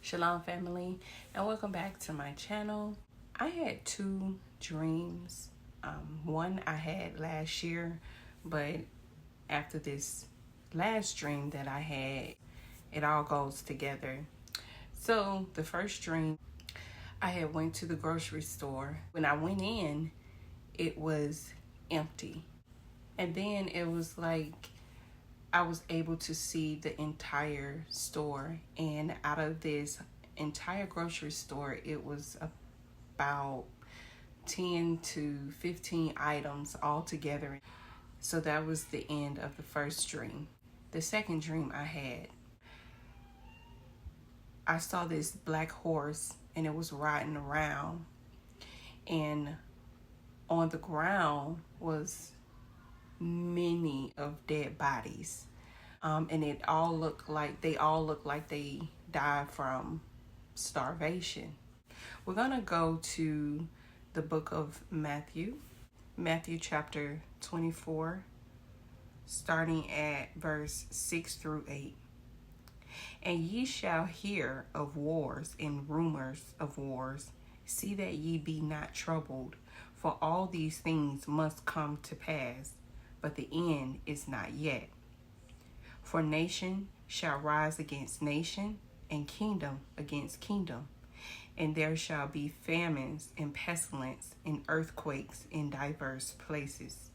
Shalom family, and welcome back to my channel. I had two dreams. One I had last year, but after this last dream that I had, it all goes together. So the first dream, I had went to the grocery store. When I went in, it was empty. And then it was like I was able to see the entire store, and out of this entire grocery store, it was about 10 to 15 items all together. So that was the end of the first dream. The second dream I saw this black horse, and it was riding around, and on the ground was many of dead bodies, and they all look like they died from starvation. We're gonna go to the book of Matthew chapter 24, starting at verse 6 through 8. And ye shall hear of wars and rumors of wars. See that ye be not troubled, for all these things must come to pass, but the end is not yet. For nation shall rise against nation, and kingdom against kingdom. And there shall be famines and pestilence and earthquakes in diverse places.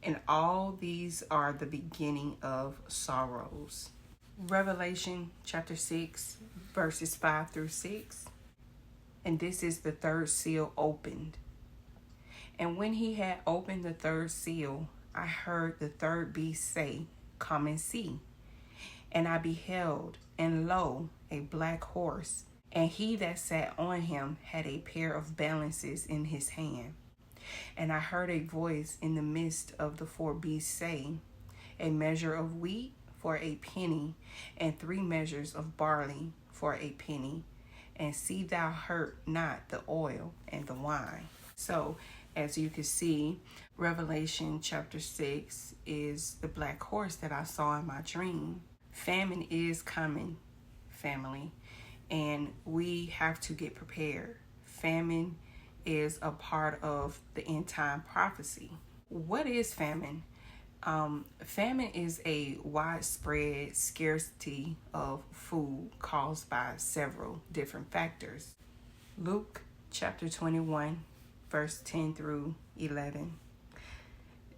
And all these are the beginning of sorrows. Revelation chapter 6, verses 5 through 6. And this is the third seal opened. And when he had opened the third seal, I heard the third beast say, Come and see. And I beheld, and lo, a black horse, and he that sat on him had a pair of balances in his hand. And I heard a voice in the midst of the four beasts say, A measure of wheat for a penny, and 3 measures of barley for a penny, and see thou hurt not the oil and the wine. So, as you can see, Revelation chapter 6 is the black horse that I saw in my dream. Famine is coming, family, and we have to get prepared. Famine is a part of the end time prophecy. What is famine? Famine is a widespread scarcity of food caused by several different factors. Luke chapter 21, verse 10 through 11.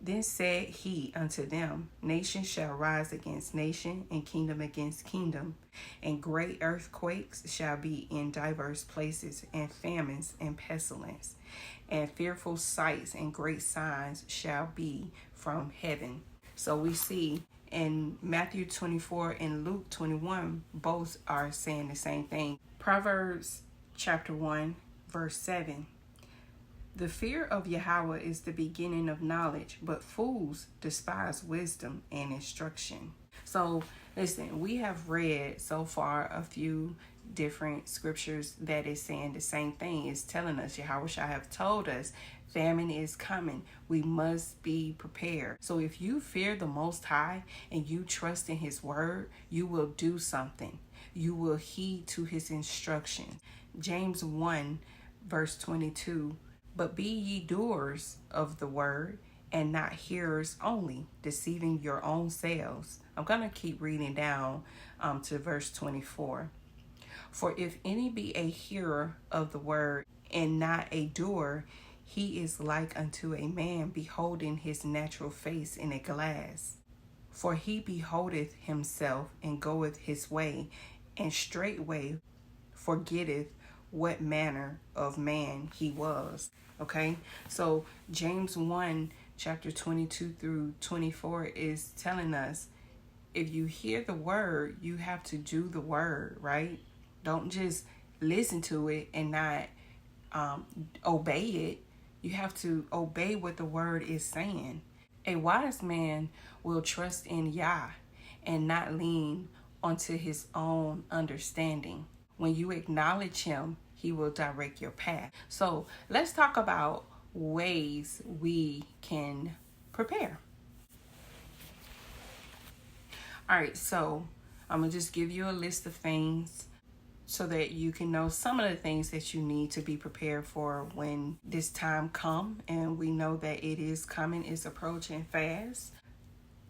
Then said he unto them, Nation shall rise against nation, and kingdom against kingdom, and great earthquakes shall be in diverse places, and famines and pestilence, and fearful sights and great signs shall be from heaven. So we see in Matthew 24 and Luke 21, both are saying the same thing. Proverbs chapter 1, verse 7. The fear of Yahawah is the beginning of knowledge, but fools despise wisdom and instruction. So listen, we have read so far a few different scriptures that is saying the same thing. It's telling us, Yahawashi have told us, famine is coming. We must be prepared. So if you fear the Most High and you trust in His word, you will do something. You will heed to His instruction. James 1, verse 22. But be ye doers of the word, and not hearers only, deceiving your own selves. I'm going to keep reading down to verse 24. For if any be a hearer of the word, and not a doer, he is like unto a man beholding his natural face in a glass. For he beholdeth himself, and goeth his way, and straightway forgetteth what manner of man he was. Okay, so James 1, chapter 22 through 24 is telling us, if you hear the word, you have to do the word, right? Don't just listen to it and not obey it. You have to obey what the word is saying. A wise man will trust in Yah and not lean onto his own understanding. When you acknowledge Him, He will direct your path. So let's talk about ways we can prepare. All right, so I'm going to just give you a list of things so that you can know some of the things that you need to be prepared for when this time come. And we know that it is coming, it's approaching fast.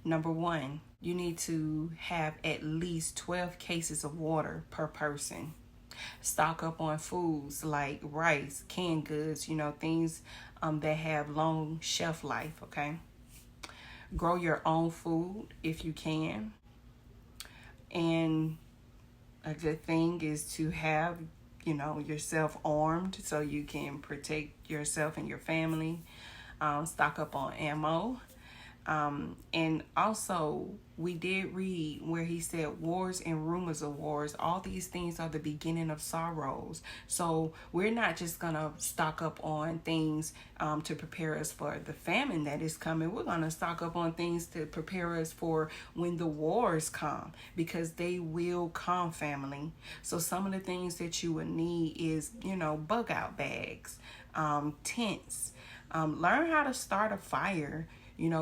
Number one, you need to have at least 12 cases of water per person. Stock up on foods like rice, canned goods, things that have long shelf life, okay? Grow your own food if you can. And a good thing is to have, yourself armed so you can protect yourself and your family. Stock up on ammo. And also, we did read where he said wars and rumors of wars, all these things are the beginning of sorrows. So we're not just going to stock up on things to prepare us for the famine that is coming. We're going to stock up on things to prepare us for when the wars come, because they will come, family. So some of the things that you would need is, bug out bags, tents, learn how to start a fire.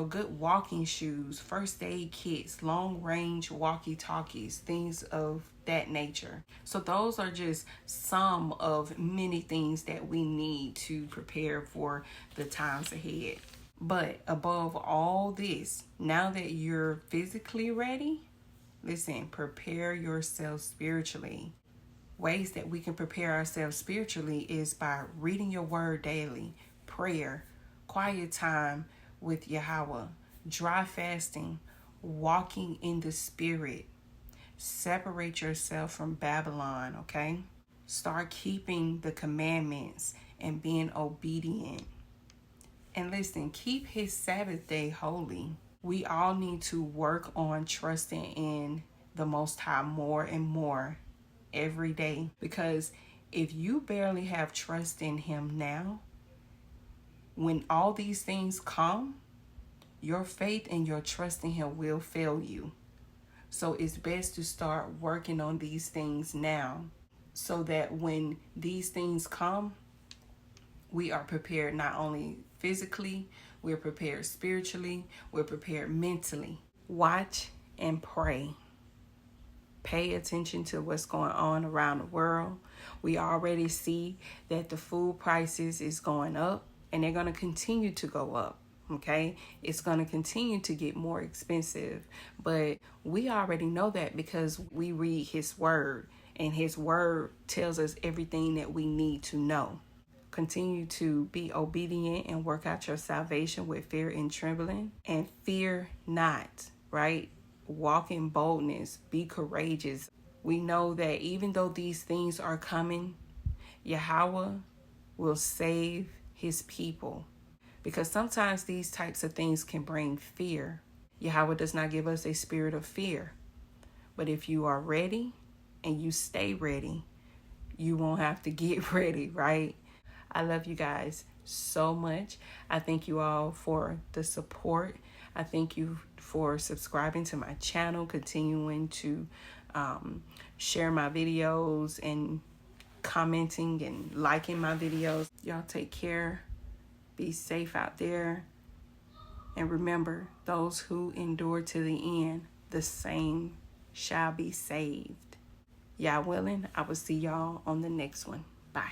Good walking shoes, first aid kits, long range walkie-talkies, things of that nature. So those are just some of many things that we need to prepare for the times ahead. But above all this, now that you're physically ready, listen, prepare yourself spiritually. Ways that we can prepare ourselves spiritually is by reading your word daily, prayer, quiet time with Yahawah, dry fasting, walking in the spirit. Separate yourself from Babylon, okay? Start keeping the commandments and being obedient. And listen, keep his Sabbath day holy. We all need to work on trusting in the Most High more and more every day. Because if you barely have trust in him now, when all these things come, your faith and your trust in him will fail you. So it's best to start working on these things now, so that when these things come, we are prepared not only physically, we're prepared spiritually, we're prepared mentally. Watch and pray. Pay attention to what's going on around the world. We already see that the food prices is going up. And they're going to continue to go up, okay? It's going to continue to get more expensive. But we already know that because we read his word. And his word tells us everything that we need to know. Continue to be obedient and work out your salvation with fear and trembling. And fear not, right? Walk in boldness. Be courageous. We know that even though these things are coming, Yahawah will save his people, because sometimes these types of things can bring fear. Yahawah does not give us a spirit of fear, but if you are ready and you stay ready, you won't have to get ready, right? I love you guys so much. I thank you all for the support. I thank you for subscribing to my channel, continuing to share my videos and commenting and liking my videos. Y'all take care. Be safe out there. And remember, those who endure to the end, the same shall be saved. Yah willing, I will see y'all on the next one. Bye.